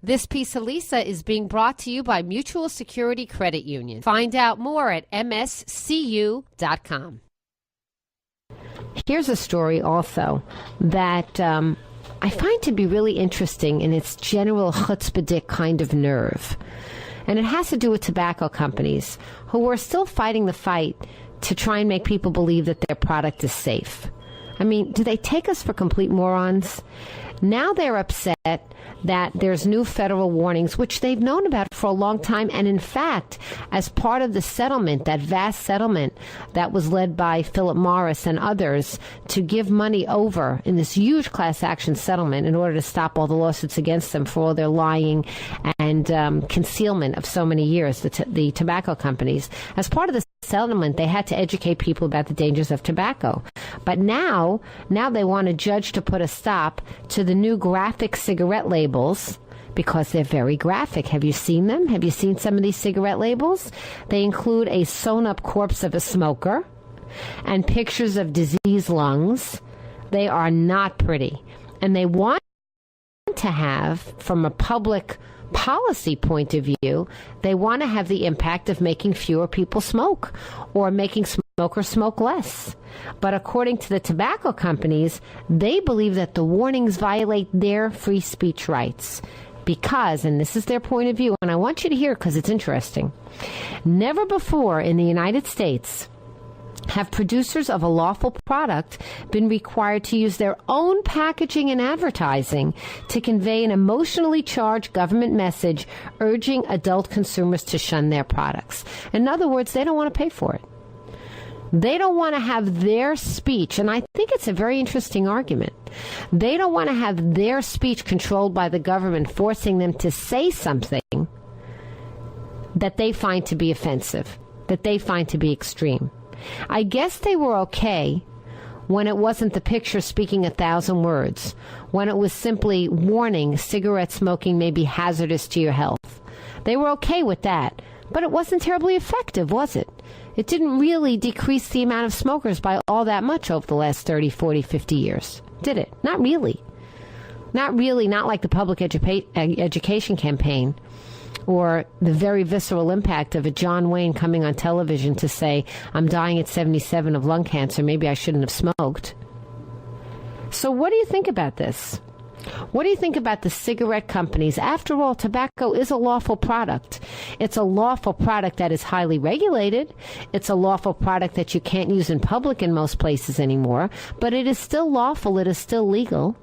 This piece of Lisa is being brought to you by Mutual Security Credit Union. Find out more at mscu.com. Here's a story also that I find to be really interesting in its general chutzpahdik kind of nerve. And it has to do with tobacco companies who are still fighting the fight to try and make people believe that their product is safe. I mean, do they take us for complete morons? Now they're upset that there's new federal warnings, which they've known about for a long time. And in fact, as part of the settlement, that vast settlement that was led by Philip Morris and others to give money over in this huge class action settlement in order to stop all the lawsuits against them for all their lying and concealment of so many years, the tobacco companies, as part of the settlement, they had to educate people about the dangers of tobacco. But now they want a judge to put a stop to the new graphic cigarette labels because they're very graphic. Have you seen them? Have you seen some of these cigarette labels? They include a sewn-up corpse of a smoker and pictures of diseased lungs. They are not pretty. And they want to have, from a public policy point of view, they want to have the impact of making fewer people smoke or making smokers smoke less. But according to the tobacco companies, they believe that the warnings violate their free speech rights because, and this is their point of view, and I want you to hear it because it's interesting, never before in the United States have producers of a lawful product been required to use their own packaging and advertising to convey an emotionally charged government message urging adult consumers to shun their products. In other words, they don't want to pay for it. They don't want to have their speech, and I think it's a very interesting argument. They don't want to have their speech controlled by the government, forcing them to say something that they find to be offensive, that they find to be extreme. I guess they were okay when it wasn't the picture speaking 1,000 words, when it was simply warning cigarette smoking may be hazardous to your health. They were okay with that, but it wasn't terribly effective, was it? It didn't really decrease the amount of smokers by all that much over the last 30, 40, 50 years, did it? Not really. Not really, not like the public education campaign or the very visceral impact of a John Wayne coming on television to say, I'm dying at 77 of lung cancer, maybe I shouldn't have smoked. So what do you think about this? What do you think about the cigarette companies? After all, tobacco is a lawful product. It's a lawful product that is highly regulated. It's a lawful product that you can't use in public in most places anymore, but it is still lawful. It is still legal.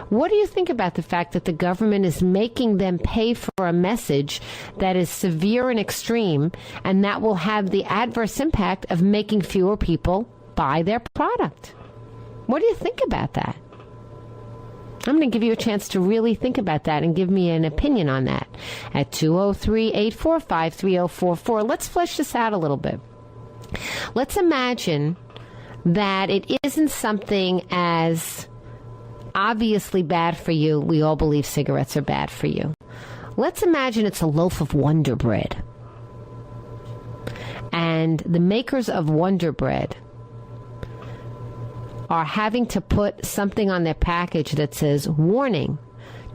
What do you think about the fact that the government is making them pay for a message that is severe and extreme, and that will have the adverse impact of making fewer people buy their product? What do you think about that? I'm going to give you a chance to really think about that and give me an opinion on that at 203-845-3044. Let's flesh this out a little bit. Let's imagine that it isn't something as obviously bad for you. We all believe cigarettes are bad for you. Let's imagine it's a loaf of Wonder Bread. And the makers of Wonder Bread are having to put something on their package that says, warning,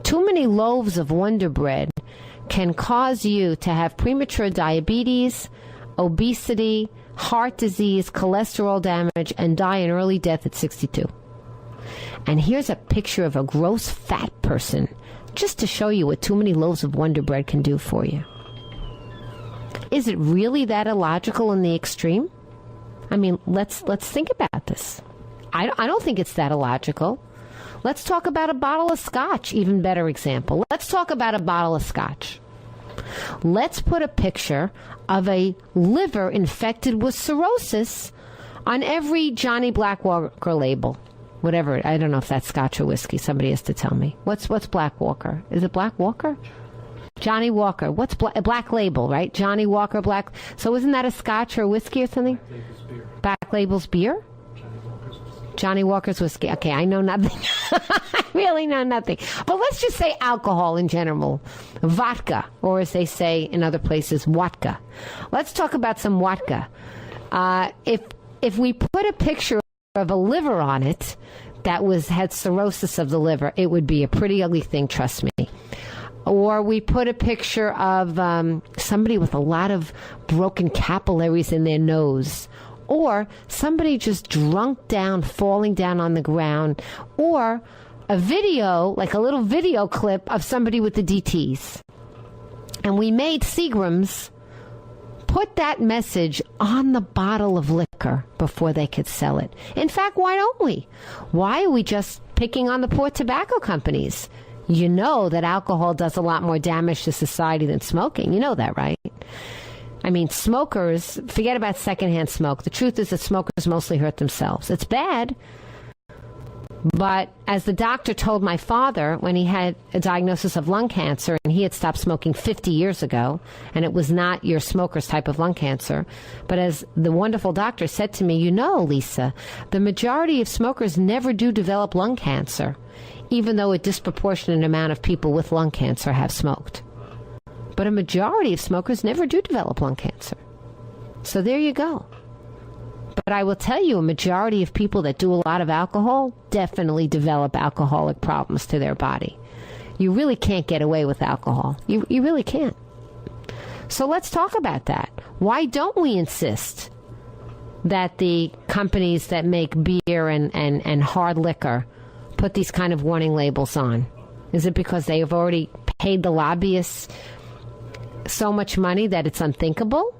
too many loaves of Wonder Bread can cause you to have premature diabetes, obesity, heart disease, cholesterol damage, and die an early death at 62. And here's a picture of a gross fat person, just to show you what too many loaves of Wonder Bread can do for you. Is it really that illogical in the extreme? I mean, let's think about this. I don't think it's that illogical. Let's talk about a bottle of scotch, even better example. Let's talk about a bottle of scotch. Let's put a picture of a liver infected with cirrhosis on every Johnny Black Walker label. Whatever, I don't know if that's scotch or whiskey. Somebody has to tell me. What's Black Walker? Is it Black Walker? Johnny Walker. What's Black Label, right? Johnny Walker Black. So isn't that a scotch or whiskey or something? Black Label's beer? Johnny Walker's whiskey. Okay, I know nothing. I really know nothing. But let's just say alcohol in general. Vodka, or as they say in other places, watka. Let's talk about some watka. If we put a picture of a liver on it that had cirrhosis of the liver, it would be a pretty ugly thing, trust me. Or we put a picture of somebody with a lot of broken capillaries in their nose. Or somebody just drunk down, falling down on the ground. Or a video, like a little video clip of somebody with the DTs. And we made Seagrams put that message on the bottle of liquor before they could sell it. In fact, why don't we? Why are we just picking on the poor tobacco companies? You know that alcohol does a lot more damage to society than smoking. You know that, right? I mean, smokers, forget about secondhand smoke. The truth is that smokers mostly hurt themselves. It's bad. But as the doctor told my father when he had a diagnosis of lung cancer, and he had stopped smoking 50 years ago, and it was not your smoker's type of lung cancer, but as the wonderful doctor said to me, you know, Lisa, the majority of smokers never do develop lung cancer, even though a disproportionate amount of people with lung cancer have smoked. But a majority of smokers never do develop lung cancer. So there you go. But I will tell you, a majority of people that do a lot of alcohol definitely develop alcoholic problems to their body. You really can't get away with alcohol. You really can't. So let's talk about that. Why don't we insist that the companies that make beer and hard liquor put these kind of warning labels on? Is it because they have already paid the lobbyists so much money that it's unthinkable?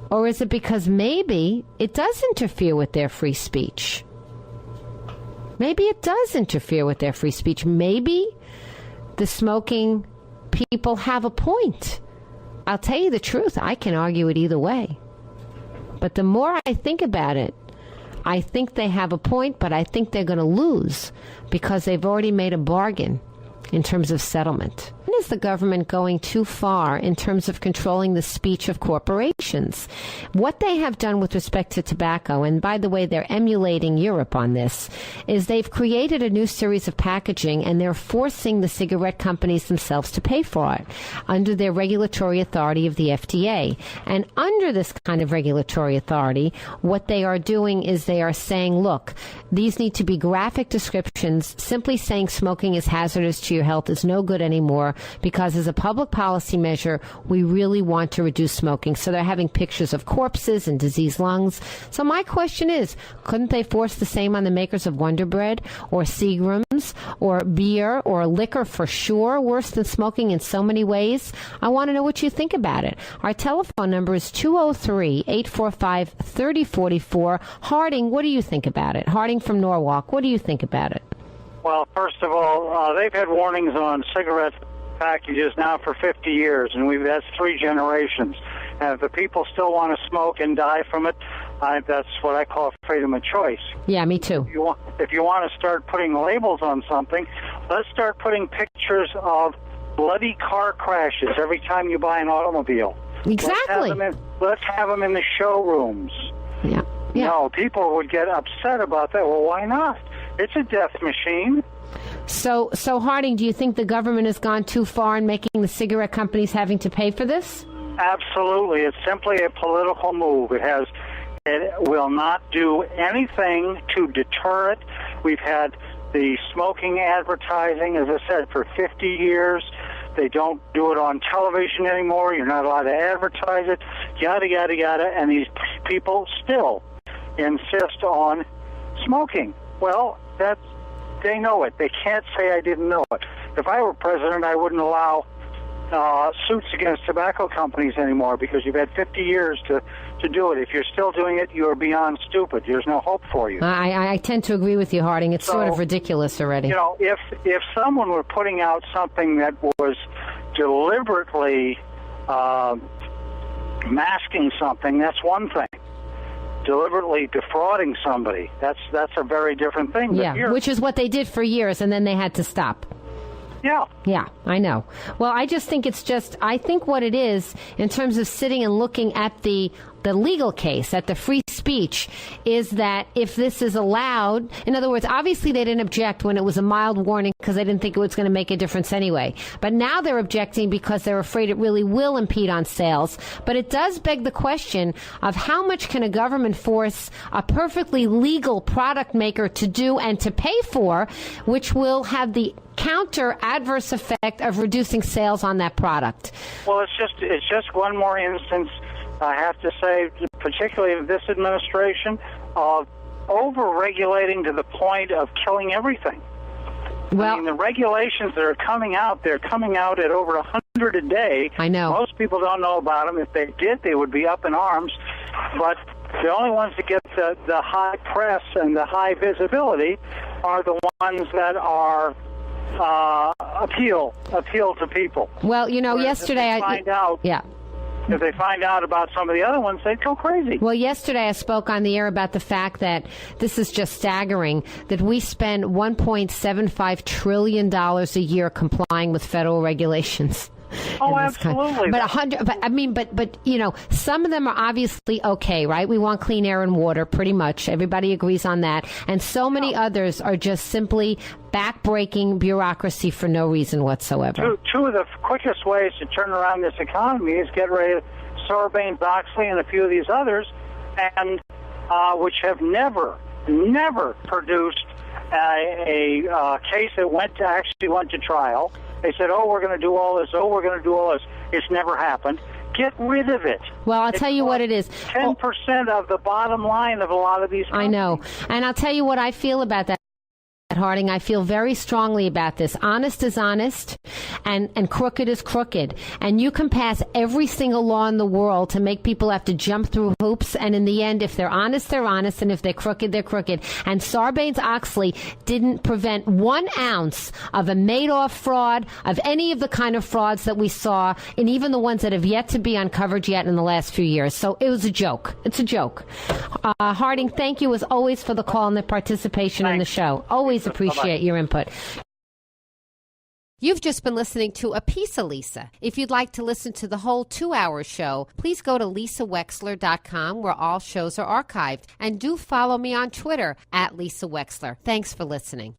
Or is it because maybe it does interfere with their free speech? Maybe it does interfere with their free speech. Maybe the smoking people have a point. I'll tell you the truth, I can argue it either way. But the more I think about it, I think they have a point, but I think they're going to lose because they've already made a bargain in terms of settlement. Is the government going too far in terms of controlling the speech of corporations? What they have done with respect to tobacco, and by the way, they're emulating Europe on this, is they've created a new series of packaging and they're forcing the cigarette companies themselves to pay for it under their regulatory authority of the FDA. And under this kind of regulatory authority, what they are doing is they are saying, look, these need to be graphic descriptions. Simply saying smoking is hazardous to your health is no good anymore, because as a public policy measure, we really want to reduce smoking. So they're having pictures of corpses and diseased lungs. So my question is, couldn't they force the same on the makers of Wonder Bread or Seagrams or beer or liquor for sure, worse than smoking in so many ways? I want to know what you think about it. Our telephone number is 203-845-3044. Harding, what do you think about it? Harding from Norwalk, what do you think about it? Well, first of all, they've had warnings on cigarette packages now for 50 years, and that's 3 generations. And if the people still want to smoke and die from it, that's what I call freedom of choice. Yeah, me too. If you want to start putting labels on something, let's start putting pictures of bloody car crashes every time you buy an automobile. Exactly. Let's have them in the showrooms. Yeah. No, people would get upset about that. Well, why not? It's a death machine. So Harding, do you think the government has gone too far in making the cigarette companies having to pay for this? Absolutely. It's simply a political move. It will not do anything to deter it. We've had the smoking advertising, as I said, for 50 years. They don't do it on television anymore. You're not allowed to advertise it, yada, yada, yada. And these people still insist on smoking. Well, they know it. They can't say I didn't know it. If I were president, I wouldn't allow suits against tobacco companies anymore, because you've had 50 years to do it. If you're still doing it, you're beyond stupid. There's no hope for you. I tend to agree with you, Harding. It's sort of ridiculous already. You know, if someone were putting out something that was deliberately masking something, that's one thing. Deliberately defrauding somebody, that's a very different thing. Yeah, which is what they did for years, and then they had to stop. Yeah, I know. Well, I just think I think what it is, in terms of sitting and looking at the the legal case, that the free speech is that if this is allowed, in other words, obviously they didn't object when it was a mild warning because they didn't think it was going to make a difference anyway. But now they're objecting because they're afraid it really will impede on sales. But it does beg the question of how much can a government force a perfectly legal product maker to do and to pay for, which will have the counter adverse effect of reducing sales on that product. Well, it's just one more instance, I have to say, particularly of this administration, of over-regulating to the point of killing everything. Well, I mean, the regulations that are coming out, they're coming out at over 100 a day. I know. Most people don't know about them. If they did, they would be up in arms. But the only ones that get the high press and the high visibility are the ones that are appeal to people. Well, you know, Whereas yesterday if they find out about some of the other ones, they'd go crazy. Well, yesterday I spoke on the air about the fact that this is just staggering, that we spend $1.75 trillion a year complying with federal regulations. Oh, absolutely. But you know, some of them are obviously okay, right? We want clean air and water, pretty much. Everybody agrees on that. And so many others are just simply back-breaking bureaucracy for no reason whatsoever. Two of the quickest ways to turn around this economy is get rid of Sarbanes-Oxley and a few of these others, and which have never produced a case that actually went to trial. They said, oh, we're going to do all this. Oh, we're going to do all this. It's never happened. Get rid of it. Well, I'll tell you what it is. 10% of the bottom line of a lot of these companies. I know. And I'll tell you what I feel about that, Harding. I feel very strongly about this. Honest is honest, and crooked is crooked. And you can pass every single law in the world to make people have to jump through hoops. And in the end, if they're honest, they're honest. And if they're crooked, they're crooked. And Sarbanes-Oxley didn't prevent 1 ounce of a Madoff fraud, of any of the kind of frauds that we saw, and even the ones that have yet to be uncovered yet in the last few years. So it was a joke. It's a joke. Harding, thank you as always for the call and the participation in the show. Always appreciate your input. You've just been listening to A Piece of Lisa. If you'd like to listen to the whole 2-hour show, please go to lisawexler.com, where all shows are archived. And do follow me on Twitter @Lisa Wexler. Thanks for listening.